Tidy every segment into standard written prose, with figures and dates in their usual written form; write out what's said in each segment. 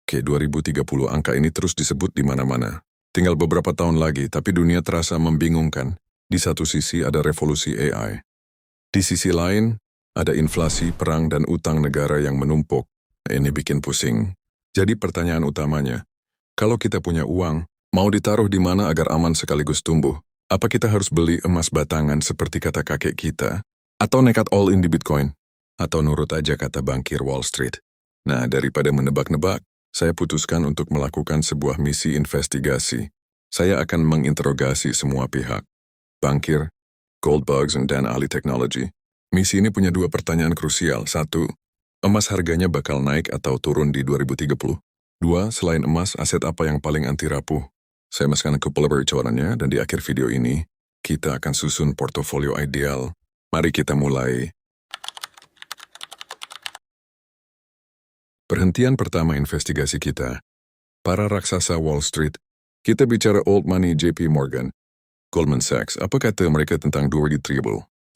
Oke, 2030 angka ini terus disebut di mana-mana. Tinggal beberapa tahun lagi, tapi dunia terasa membingungkan. Di satu sisi ada revolusi AI. Di sisi lain, ada inflasi, perang, dan utang negara yang menumpuk. Ini bikin pusing. Jadi pertanyaan utamanya, kalau kita punya uang, mau ditaruh di mana agar aman sekaligus tumbuh? Apa kita harus beli emas batangan seperti kata kakek kita? Atau nekat all in di Bitcoin? Atau nurut aja kata bankir Wall Street? Nah, daripada menebak-nebak, saya putuskan untuk melakukan sebuah misi investigasi. Saya akan menginterogasi semua pihak. Bankir, Goldbugs, dan ahli teknologi. Misi ini punya dua pertanyaan krusial. Satu, emas harganya bakal naik atau turun di 2030? Dua, selain emas, aset apa yang paling anti rapuh? Saya masukkan ke pelajarannya, dan di akhir video ini, kita akan susun portofolio ideal. Mari kita mulai. Perhentian pertama investigasi kita. Para raksasa Wall Street. Kita bicara old money JP Morgan, Goldman Sachs. Apa kata mereka tentang 2030?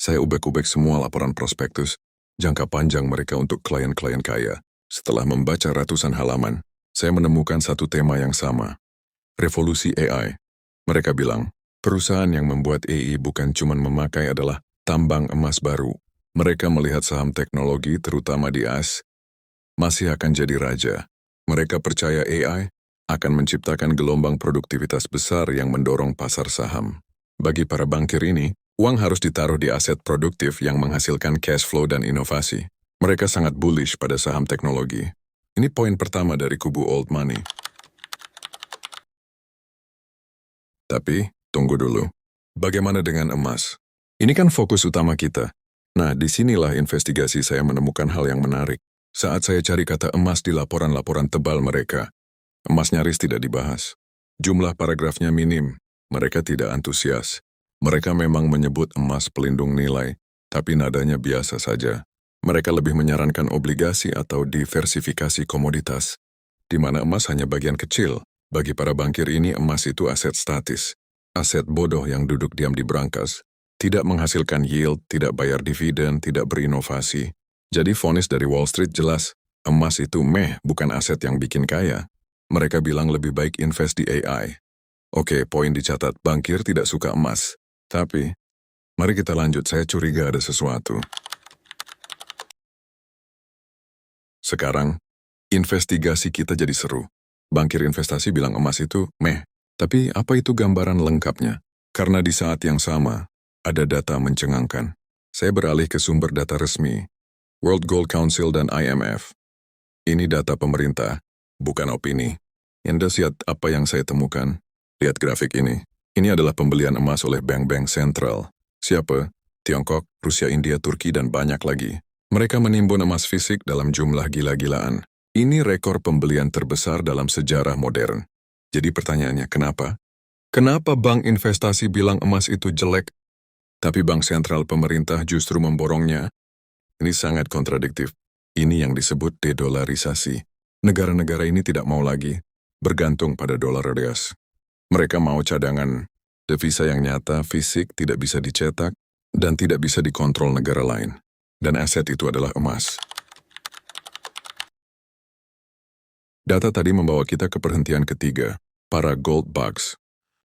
Saya ubek-ubek semua laporan prospektus, jangka panjang mereka untuk klien-klien kaya. Setelah membaca ratusan halaman, saya menemukan satu tema yang sama. Revolusi AI. Mereka bilang, perusahaan yang membuat AI bukan cuma memakai adalah tambang emas baru. Mereka melihat saham teknologi, terutama di AS, masih akan jadi raja. Mereka percaya AI akan menciptakan gelombang produktivitas besar yang mendorong pasar saham. Bagi para bankir ini, uang harus ditaruh di aset produktif yang menghasilkan cash flow dan inovasi. Mereka sangat bullish pada saham teknologi. Ini poin pertama dari kubu old money. Tapi, tunggu dulu. Bagaimana dengan emas? Ini kan fokus utama kita. Nah, disinilah investigasi saya menemukan hal yang menarik. Saat saya cari kata emas di laporan-laporan tebal mereka, emas nyaris tidak dibahas. Jumlah paragrafnya minim. Mereka tidak antusias. Mereka memang menyebut emas pelindung nilai, tapi nadanya biasa saja. Mereka lebih menyarankan obligasi atau diversifikasi komoditas, di mana emas hanya bagian kecil. Bagi para bankir ini, emas itu aset statis. Aset bodoh yang duduk diam di brankas. Tidak menghasilkan yield, tidak bayar dividen, tidak berinovasi. Jadi vonis dari Wall Street jelas, emas itu bukan aset yang bikin kaya. Mereka bilang lebih baik invest di AI. Oke, poin dicatat, bankir tidak suka emas. Tapi, mari kita lanjut, saya curiga ada sesuatu. Sekarang, investigasi kita jadi seru. Bankir investasi bilang emas itu tapi apa itu gambaran lengkapnya? Karena di saat yang sama, ada data mencengangkan. Saya beralih ke sumber data resmi, World Gold Council dan IMF. Ini data pemerintah, bukan opini. Anda lihat apa yang saya temukan? Lihat grafik ini. Ini adalah pembelian emas oleh bank-bank sentral. Siapa? Tiongkok, Rusia, India, Turki, dan banyak lagi. Mereka menimbun emas fisik dalam jumlah gila-gilaan. Ini rekor pembelian terbesar dalam sejarah modern. Jadi pertanyaannya, kenapa? Kenapa bank investasi bilang emas itu jelek, tapi bank sentral pemerintah justru memborongnya? Ini sangat kontradiktif. Ini yang disebut dedolarisasi. Negara-negara ini tidak mau lagi bergantung pada dolar reals. Mereka mau cadangan devisa yang nyata, fisik, tidak bisa dicetak, dan tidak bisa dikontrol negara lain. Dan aset itu adalah emas. Data tadi membawa kita ke perhentian ketiga, para gold bugs.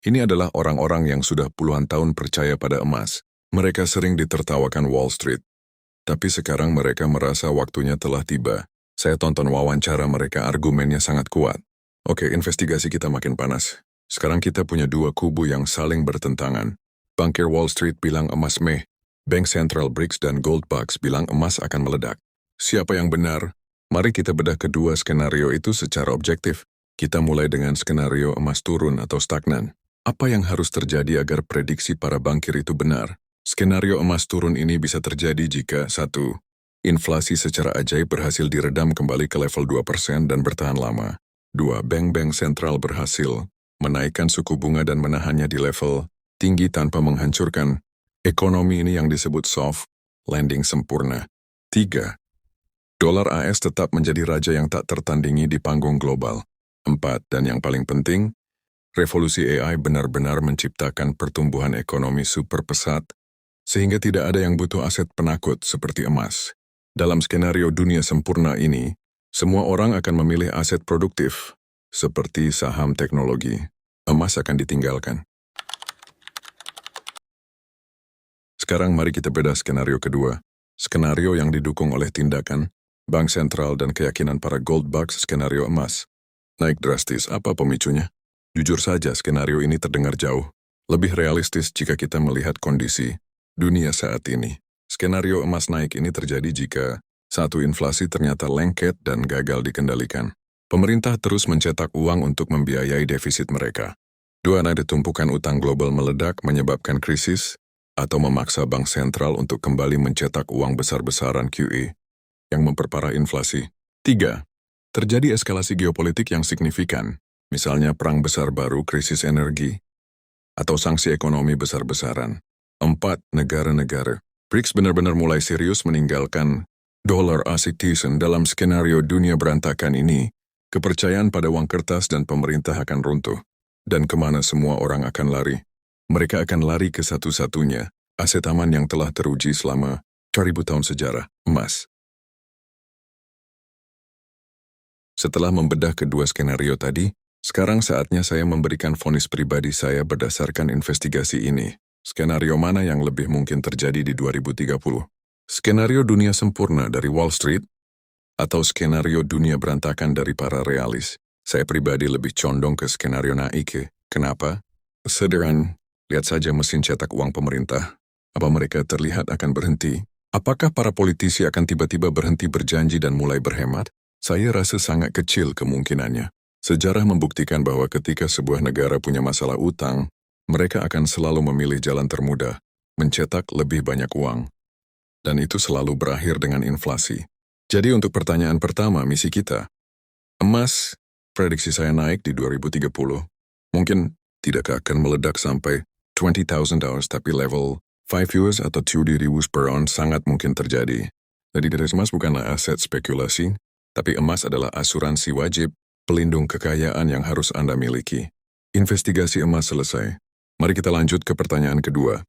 Ini adalah orang-orang yang sudah puluhan tahun percaya pada emas. Mereka sering ditertawakan Wall Street. Tapi sekarang mereka merasa waktunya telah tiba. Saya tonton wawancara mereka, argumennya sangat kuat. Oke, investigasi kita makin panas. Sekarang kita punya dua kubu yang saling bertentangan. Bankir Wall Street bilang emas Bank Central BRICS dan Gold Bugs bilang emas akan meledak. Siapa yang benar? Mari kita bedah kedua skenario itu secara objektif. Kita mulai dengan skenario emas turun atau stagnan. Apa yang harus terjadi agar prediksi para bankir itu benar? Skenario emas turun ini bisa terjadi jika 1. Inflasi secara ajaib berhasil diredam kembali ke level 2% dan bertahan lama. 2. Bank-bank sentral berhasil menaikkan suku bunga dan menahannya di level tinggi tanpa menghancurkan ekonomi ini yang disebut soft landing sempurna. 3. Dolar AS tetap menjadi raja yang tak tertandingi di panggung global. 4. Dan yang paling penting, revolusi AI benar-benar menciptakan pertumbuhan ekonomi super pesat, sehingga tidak ada yang butuh aset penakut seperti emas. Dalam skenario dunia sempurna ini, Semua orang akan memilih aset produktif, seperti saham teknologi. Emas akan ditinggalkan. Sekarang mari kita bedah skenario kedua. Skenario yang didukung oleh tindakan, bank sentral dan keyakinan para gold bugs skenario emas. Naik drastis, apa pemicunya? Jujur saja, skenario ini terdengar jauh. Lebih realistis jika kita melihat kondisi dunia saat ini. Skenario emas naik ini terjadi jika satu, inflasi ternyata lengket dan gagal dikendalikan. Pemerintah terus mencetak uang untuk membiayai defisit mereka. 2, ada tumpukan utang global meledak menyebabkan krisis atau memaksa bank sentral untuk kembali mencetak uang besar-besaran QE yang memperparah inflasi. 3, terjadi eskalasi geopolitik yang signifikan, misalnya perang besar baru, krisis energi, atau sanksi ekonomi besar-besaran. 4, negara-negara BRICS benar-benar mulai serius meninggalkan dolar Asian. Dalam skenario dunia berantakan ini, kepercayaan pada uang kertas dan pemerintah akan runtuh. Dan kemana semua orang akan lari? Mereka akan lari ke satu-satunya aset aman yang telah teruji selama 2000 tahun sejarah, emas. Setelah membedah kedua skenario tadi, sekarang saatnya saya memberikan vonis pribadi saya berdasarkan investigasi ini. Skenario mana yang lebih mungkin terjadi di 2030? Skenario dunia sempurna dari Wall Street atau skenario dunia berantakan dari para realis? Saya pribadi lebih condong ke skenario naik. Kenapa? Sederhana, lihat saja mesin cetak uang pemerintah. Apa mereka terlihat akan berhenti? Apakah para politisi akan tiba-tiba berhenti berjanji dan mulai berhemat? Saya rasa sangat kecil kemungkinannya. Sejarah membuktikan bahwa ketika sebuah negara punya masalah utang, mereka akan selalu memilih jalan termudah, mencetak lebih banyak uang. Dan itu selalu berakhir dengan inflasi. Jadi untuk pertanyaan pertama, misi kita. Emas, prediksi saya naik di 2030. Mungkin tidak akan meledak sampai $20,000, tapi level 5 US atau 2 US per ounce sangat mungkin terjadi. Jadi dari emas bukanlah aset spekulasi, tapi emas adalah asuransi wajib, pelindung kekayaan yang harus Anda miliki. Investigasi emas selesai. Mari kita lanjut ke pertanyaan kedua.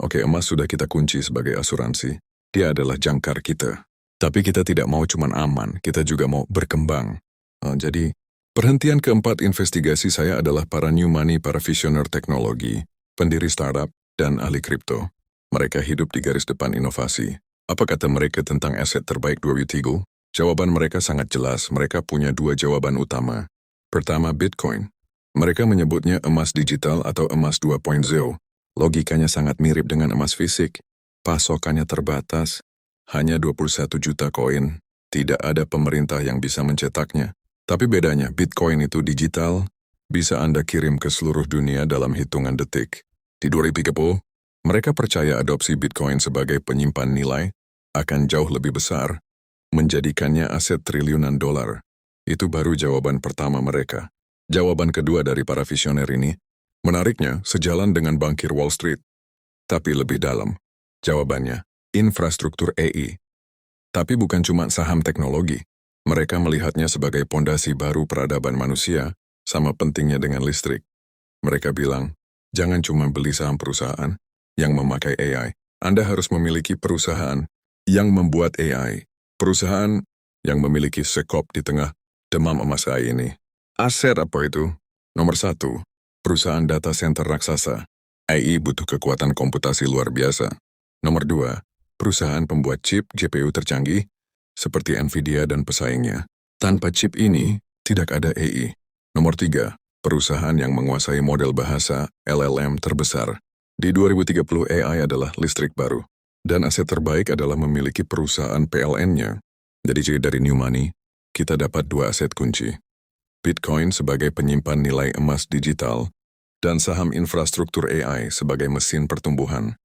Oke, emas sudah kita kunci sebagai asuransi. Dia adalah jangkar kita. Tapi kita tidak mau cuma aman, kita juga mau berkembang. Jadi, perhentian keempat investigasi saya adalah para new money, para visioner teknologi, pendiri startup, dan ahli kripto. Mereka hidup di garis depan inovasi. Apa kata mereka tentang aset terbaik 2030? Jawaban mereka sangat jelas. Mereka punya dua jawaban utama. Pertama, Bitcoin. Mereka menyebutnya emas digital atau emas 2.0. Logikanya sangat mirip dengan emas fisik. Pasokannya terbatas. Hanya 21 juta koin. Tidak ada pemerintah yang bisa mencetaknya. Tapi bedanya, Bitcoin itu digital, bisa Anda kirim ke seluruh dunia dalam hitungan detik. Di 2030, mereka percaya adopsi Bitcoin sebagai penyimpan nilai akan jauh lebih besar, menjadikannya aset triliunan dolar. Itu baru jawaban pertama mereka. Jawaban kedua dari para visioner ini, menariknya sejalan dengan bankir Wall Street. Tapi lebih dalam. Jawabannya, infrastruktur AI. Tapi bukan cuma saham teknologi. Mereka melihatnya sebagai pondasi baru peradaban manusia, sama pentingnya dengan listrik. Mereka bilang, jangan cuma beli saham perusahaan yang memakai AI. Anda harus memiliki perusahaan yang membuat AI. Perusahaan yang memiliki sekop di tengah demam emas AI ini. Aset apa itu? Nomor 1, perusahaan data center raksasa. AI butuh kekuatan komputasi luar biasa. Nomor 2, perusahaan pembuat chip GPU tercanggih, seperti Nvidia dan pesaingnya. Tanpa chip ini, tidak ada AI. Nomor 3, perusahaan yang menguasai model bahasa LLM terbesar. Di 2030 AI adalah listrik baru. Dan aset terbaik adalah memiliki perusahaan PLN-nya. Jadi dari new money, kita dapat dua aset kunci. Bitcoin sebagai penyimpan nilai emas digital, dan saham infrastruktur AI sebagai mesin pertumbuhan.